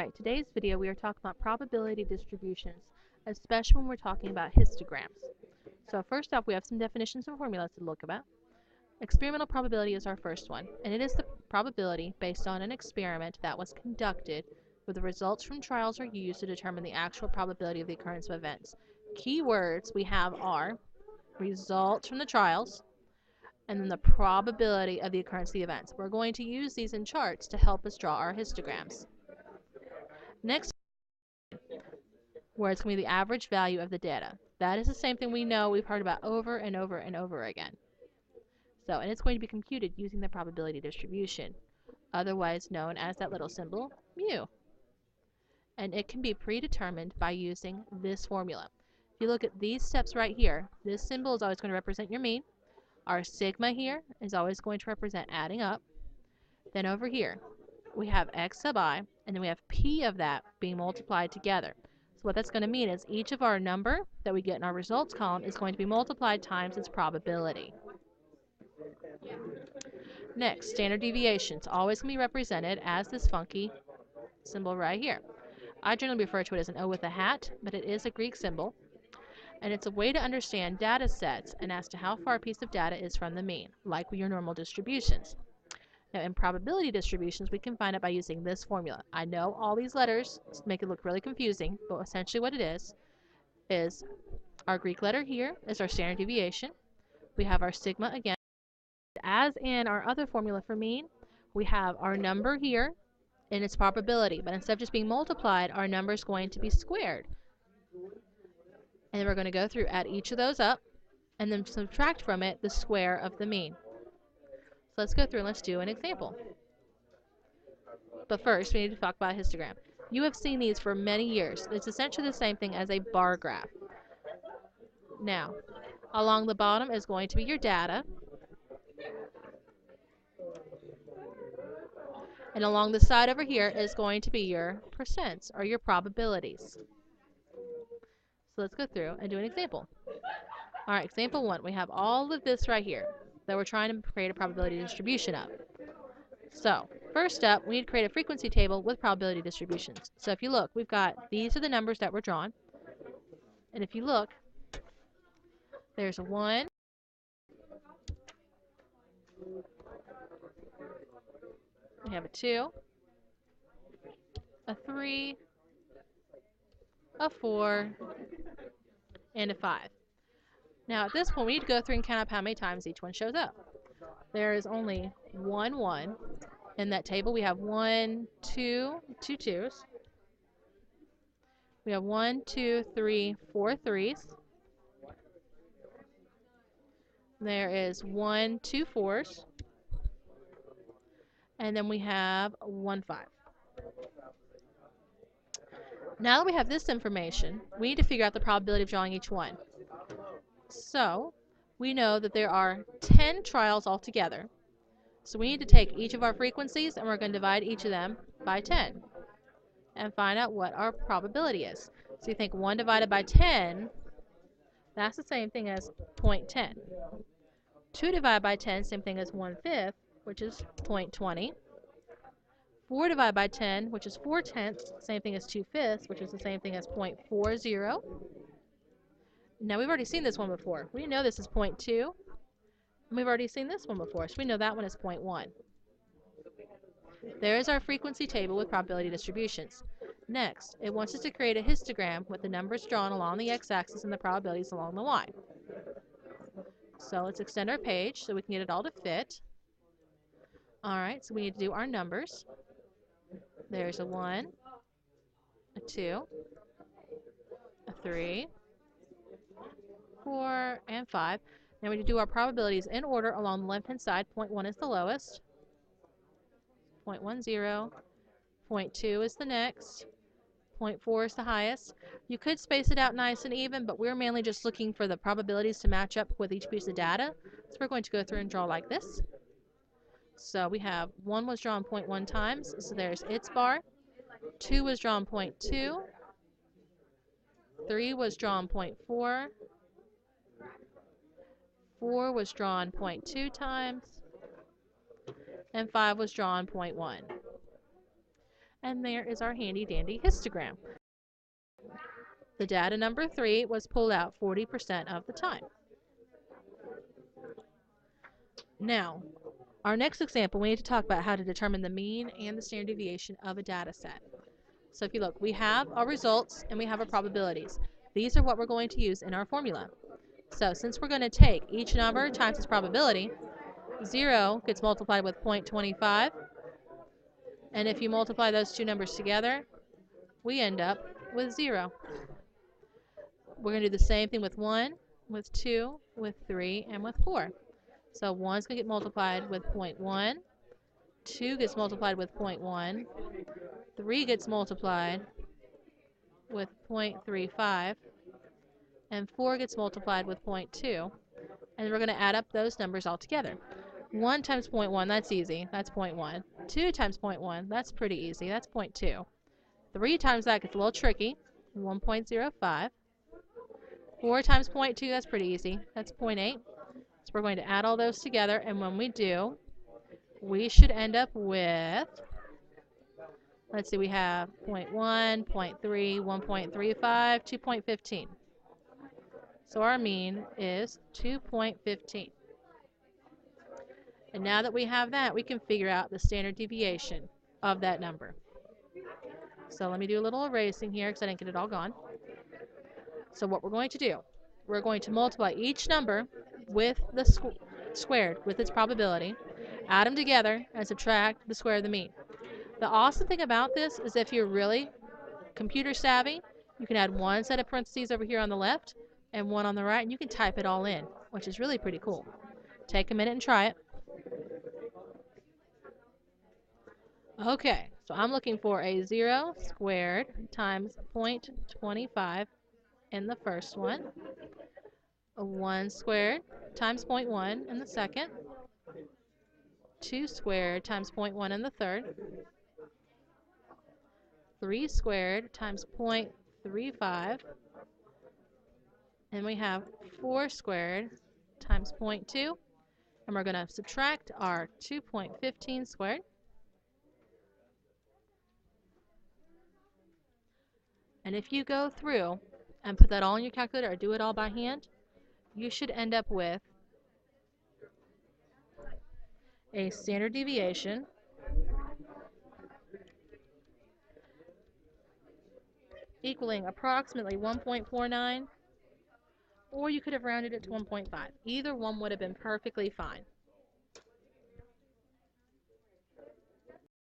Alright, today's video we are talking about probability distributions, especially when we're talking about histograms. So first off, we have some definitions and formulas to look about. Experimental probability is our first one, and it is the probability based on an experiment that was conducted where the results from trials are used to determine the actual probability of the occurrence of events. Key words we have are results from the trials and then the probability of the occurrence of the events. We're going to use these in charts to help us draw our histograms. Next, where it's going to be the average value of the data. That is the same thing we know we've heard about over and over and over again. And it's going to be computed using the probability distribution, otherwise known as that little symbol, mu. And it can be predetermined by using this formula. If you look at these steps right here, this symbol is always going to represent your mean. Our sigma here is always going to represent adding up. Then over here, we have x sub I, and then we have p of that being multiplied together. So what that's going to mean is each of our number that we get in our results column is going to be multiplied times its probability. Next, standard deviation. It's always going to be represented as this funky symbol right here. I generally refer to it as an O with a hat, but it is a Greek symbol. And it's a way to understand data sets and as to how far a piece of data is from the mean, like with your normal distributions. Now, in probability distributions, we can find it by using this formula. I know all these letters make it look really confusing, but essentially what it is our Greek letter here is our standard deviation. We have our sigma again. As in our other formula for mean, we have our number here and its probability, but instead of just being multiplied, our number is going to be squared. And then we're going to go through, add each of those up, and then subtract from it the square of the mean. So let's go through and let's do an example. But first, we need to talk about a histogram. You have seen these for many years. It's essentially the same thing as a bar graph. Now, along the bottom is going to be your data. And along the side over here is going to be your percents, or your probabilities. So let's go through and do an example. Alright, example 1. We have all of this right here that we're trying to create a probability distribution of. So, first up, we need to create a frequency table with probability distributions. So if you look, we've got, these are the numbers that were drawn. And if you look, there's a 1, we have a 2, a 3, a 4, and a 5. Now at this point, we need to go through and count up how many times each one shows up. There is only 1 in that table. We have 1, 2, 2 2s. We have 1, 2, 3, 4 3s. There is 1, 2 4s. And then we have 1 5. Now that we have this information, we need to figure out the probability of drawing each one. So, we know that there are 10 trials altogether. So we need to take each of our frequencies and we're going to divide each of them by 10 and find out what our probability is. So you think 1 divided by 10, that's the same thing as 0.10. 2 divided by 10, same thing as 1/5, which is 0.20. 4 divided by 10, which is 4/10, same thing as 2/5, which is the same thing as 0.40. Now we've already seen this one before. We know this is 0.2. And we've already seen this one before, so we know that one is 0.1. There is our frequency table with probability distributions. Next, it wants us to create a histogram with the numbers drawn along the x-axis and the probabilities along the y. So let's extend our page so we can get it all to fit. Alright, so we need to do our numbers. There's a 1, a 2, a 3, 4, and 5. Now we need to do our probabilities in order along the left-hand side. 0.1 is the lowest. 0.10. 0.2 is the next. 0.4 is the highest. You could space it out nice and even, but we're mainly just looking for the probabilities to match up with each piece of data. So we're going to go through and draw like this. So we have 1 was drawn 0.1 times, so there's its bar. 2 was drawn 0.2. 3 was drawn 0.4. 4 was drawn 0.2 times. And 5 was drawn 0.1. And there is our handy dandy histogram. The data number 3 was pulled out 40% of the time. Now, our next example, we need to talk about how to determine the mean and the standard deviation of a data set. So if you look, we have our results and we have our probabilities. These are what we're going to use in our formula. So since we're going to take each number times its probability, 0 gets multiplied with 0.25, and if you multiply those two numbers together, we end up with 0. We're going to do the same thing with 1, with 2, with 3, and with 4. So 1 is going to get multiplied with 0.1, 2 gets multiplied with 0.1, 3 gets multiplied with 0.35, and 4 gets multiplied with 0.2, and we're going to add up those numbers all together. 1 times 0.1, that's easy, that's 0.1. 2 times 0.1, that's pretty easy, that's 0.2. 3 times that gets a little tricky, 1.05. 4 times 0.2, that's pretty easy, that's 0.8. So we're going to add all those together, and when we do, we should end up with, let's see, we have 0.1, 0.3, 1.35, 2.15. So our mean is 2.15. And now that we have that, we can figure out the standard deviation of that number. So let me do a little erasing here because I didn't get it all gone. So what we're going to do, we're going to multiply each number with the squared, with its probability, add them together, and subtract the square of the mean. The awesome thing about this is if you're really computer savvy, you can add one set of parentheses over here on the left and one on the right, and you can type it all in, which is really pretty cool. Take a minute and try it. Okay, so I'm looking for a 0 squared times 0.25 in the first one, a 1 squared times 0.1 in the second, 2 squared times 0.1 in the third, 3 squared times 0.35, and we have 4 squared times 0.2, and we're going to subtract our 2.15 squared. And if you go through and put that all in your calculator or do it all by hand, you should end up with a standard deviation equaling approximately 1.49, or you could have rounded it to 1.5. Either one would have been perfectly fine.